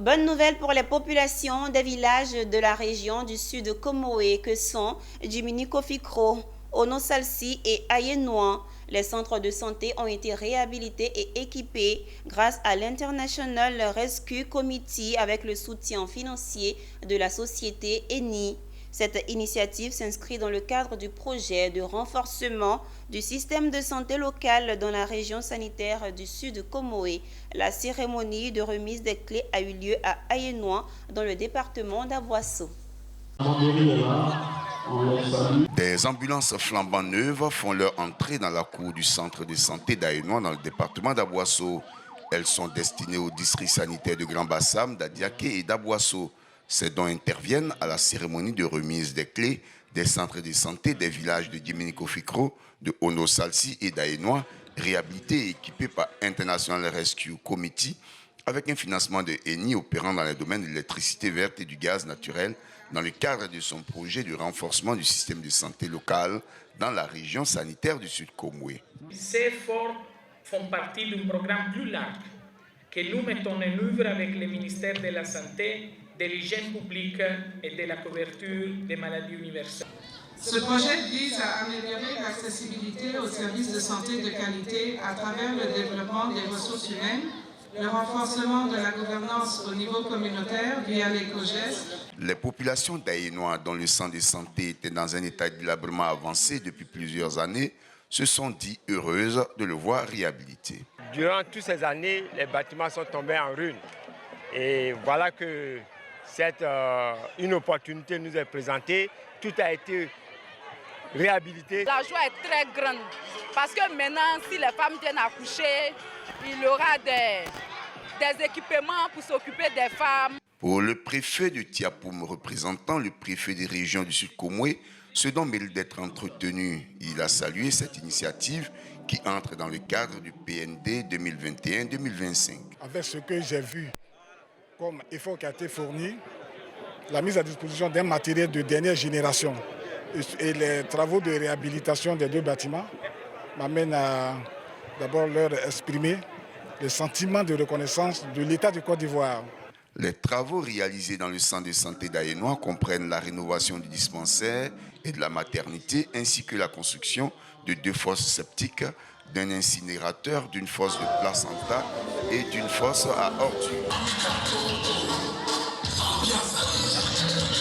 Bonne nouvelle pour les populations des villages de la région du sud Comoé que sont Djimini-Kofikro, Ono-Salsi et Ayenois. Les centres de santé ont été réhabilités et équipés grâce à l'International Rescue Committee avec le soutien financier de la société ENI. Cette initiative s'inscrit dans le cadre du projet de renforcement du système de santé local dans la région sanitaire du Sud Comoé. La cérémonie de remise des clés a eu lieu à Ayenois, dans le département d'Aboisseau. Des ambulances flambant neuves font leur entrée dans la cour du centre de santé d'Ayenois dans le département d'Aboisseau. Elles sont destinées aux districts sanitaires de Grand Bassam, d'Adiaké et d'Aboisseau. Ces dons interviennent à la cérémonie de remise des clés des centres de santé des villages de Djimini-Kofikro, de Ono-Salsi et d'Ayenois, réhabilités et équipés par International Rescue Committee, avec un financement de ENI opérant dans les domaines de l'électricité verte et du gaz naturel, dans le cadre de son projet de renforcement du système de santé local dans la région sanitaire du Sud Comoé. Ces efforts font partie d'un programme plus large que nous mettons en œuvre avec le ministère de la Santé, de l'hygiène publique et de la couverture des maladies universelles. Ce projet vise à améliorer l'accessibilité aux services de santé de qualité à travers le développement des ressources humaines, le renforcement de la gouvernance au niveau communautaire via l'éco-geste. Les populations d'Ayenois dont le centre de santé était dans un état de délabrement avancé depuis plusieurs années se sont dit heureuses de le voir réhabilité. Durant toutes ces années, les bâtiments sont tombés en ruine. Et voilà que une opportunité nous est présentée. Tout a été réhabilité. La joie est très grande parce que maintenant, si les femmes viennent accoucher, il y aura des équipements pour s'occuper des femmes. Pour le préfet de Tiapoum, représentant le préfet des régions du Sud Comoé, ce dont mérite d'être entretenu. Il a salué cette initiative qui entre dans le cadre du PND 2021-2025. Avec ce que j'ai vu comme effort qui a été fourni, la mise à disposition d'un matériel de dernière génération et les travaux de réhabilitation des deux bâtiments m'amènent à d'abord leur exprimer le sentiment de reconnaissance de l'État de Côte d'Ivoire. Les travaux réalisés dans le centre de santé d'Ayenois comprennent la rénovation du dispensaire et de la maternité, ainsi que la construction de 2 fosses septiques, d'un incinérateur, d'une fosse de placenta et d'une fosse à ordures.